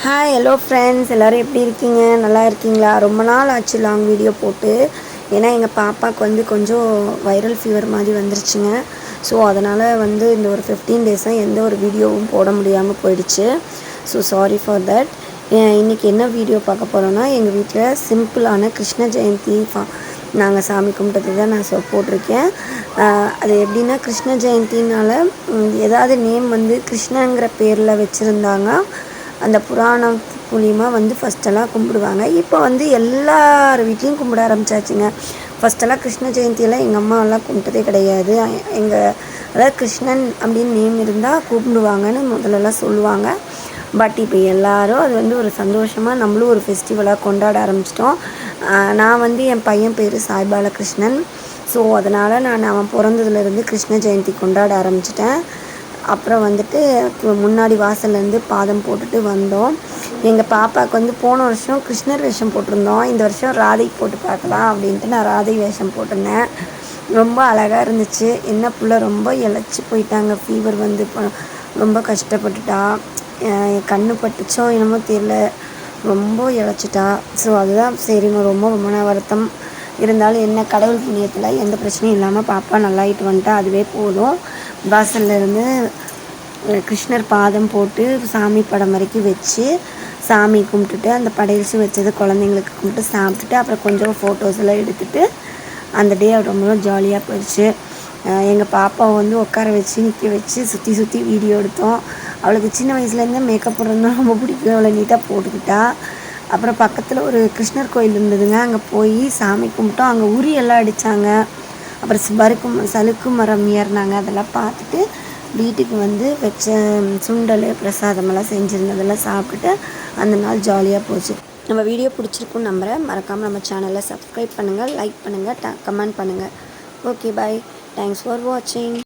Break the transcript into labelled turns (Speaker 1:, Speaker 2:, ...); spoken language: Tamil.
Speaker 1: ஹாய் ஹலோ ஃப்ரெண்ட்ஸ், எல்லோரும் எப்படி இருக்கீங்க? நல்லா இருக்கீங்களா? ரொம்ப நாள் ஆச்சு லாங் வீடியோ போட்டு. ஏன்னா எங்கள் பாப்பாவுக்கு வந்து கொஞ்சம் வைரல் ஃபீவர் மாதிரி வந்துருச்சுங்க. ஸோ அதனால் வந்து இந்த ஒரு 15 டேஸாக எந்த ஒரு வீடியோவும் போட முடியாமல் போயிடுச்சு. So sorry for that. இன்றைக்கி என்ன வீடியோ பார்க்க போகிறோன்னா, எங்கள் வீட்டில் சிம்பிளான கிருஷ்ண ஜெயந்தி நாங்கள் சாமி கும்பிட்டது தான் நான் போட்டிருக்கேன். அது எப்படின்னா, கிருஷ்ண ஜெயந்தினால் ஏதாவது நேம் வந்து கிருஷ்ணங்கிற பேரில் வச்சுருந்தாங்க. அந்த புராணம் மூலிமா வந்து ஃபஸ்ட்டெல்லாம் கும்பிடுவாங்க. இப்போ வந்து எல்லார் வீட்லேயும் கும்பிட ஆரம்பித்தாச்சுங்க. ஃபஸ்ட்டெல்லாம் கிருஷ்ண ஜெயந்தியெல்லாம் எங்கள் அம்மாவெல்லாம் கும்பிட்டதே கிடையாது. அதாவது கிருஷ்ணன் அப்படின்னு நேம் இருந்தால் கும்பிடுவாங்கன்னு முதல்லலாம் சொல்லுவாங்க. பட் இப்போ எல்லோரும் அது வந்து ஒரு சந்தோஷமாக நம்மளும் ஒரு ஃபெஸ்டிவலாக கொண்டாட ஆரம்பிச்சிட்டோம். நான் வந்து என் பையன் பேர் சாய் பாலகிருஷ்ணன். ஸோ அதனால் நான் அவன் பிறந்ததுலேருந்து கிருஷ்ண ஜெயந்தி கொண்டாட ஆரம்பிச்சிட்டேன். அப்புறம் வந்துட்டு முன்னாடி வாசல்லேருந்து பாதம் போட்டுட்டு வந்தோம். எங்கள் பாப்பாவுக்கு வந்து போன வருஷம் கிருஷ்ணர் வேஷம் போட்டிருந்தோம். இந்த வருஷம் ராதை போட்டு பார்க்கலாம் அப்படின்ட்டு நான் ராதை வேஷம் போட்டிருந்தேன். ரொம்ப அழகாக இருந்துச்சு. என்ன பிள்ளை ரொம்ப இளைச்சி போயிட்டாங்க. ஃபீவர் வந்து ரொம்ப கஷ்டப்பட்டுட்டா. கண்ணு பட்டுச்சோ என்னமோ தெரியல, ரொம்ப இளைச்சிட்டா. ஸோ அதுதான் சரிங்க, ரொம்ப மன வருத்தம். இருந்தாலும் என்ன, கடவுள் புண்ணியத்தில் எந்த பிரச்சனையும் இல்லாமல் பாப்பா நல்லாயிட்டு வந்துட்டா, அதுவே போதும். வாசல்லேருந்து கிருஷ்ணர் பாதம் போட்டு சாமி படம் வரைக்கும் வச்சு சாமி கும்பிட்டுட்டு, அந்த படையல்ஸ் வச்சது குழந்தைங்களுக்கு கும்பிட்டு சாப்பிட்டுட்டு, அப்புறம் கொஞ்சம் ஃபோட்டோஸ் எல்லாம் எடுத்துகிட்டு அந்த டே ரொம்ப ஜாலியாக போயிடுச்சு. எங்கள் பாப்பாவை வந்து உட்கார வச்சு நிற்க வச்சு சுற்றி சுற்றி வீடியோ எடுத்தோம். அவளுக்கு சின்ன வயசுலேருந்தே மேக்கப் போடுறதுனா ரொம்ப பிடிக்கும். அவளை நீட்டாக போட்டுக்கிட்டா. அப்புறம் பக்கத்தில் ஒரு கிருஷ்ணர் கோயில் இருந்ததுங்க, அங்கே போய் சாமி கும்பிட்டோம். அங்கே உரியெல்லாம் அடித்தாங்க. அப்புறம் சலுக்கு மரம் ஏறினாங்க. அதெல்லாம் பார்த்துட்டு வீட்டுக்கு வந்து வச்ச சுண்டல் பிரசாதமெல்லாம் செஞ்சுருந்ததெல்லாம் சாப்பிட்டுட்டு அந்த நாள் ஜாலியாக போச்சு. நம்ம வீடியோ பிடிச்சிருக்குன்னு நம்புகிறேன். மறக்காமல் நம்ம சேனலை சப்ஸ்கிரைப் பண்ணுங்கள், லைக் பண்ணுங்கள், கமெண்ட் பண்ணுங்கள். Okay, bye. தேங்க்ஸ் ஃபார் வாட்சிங்.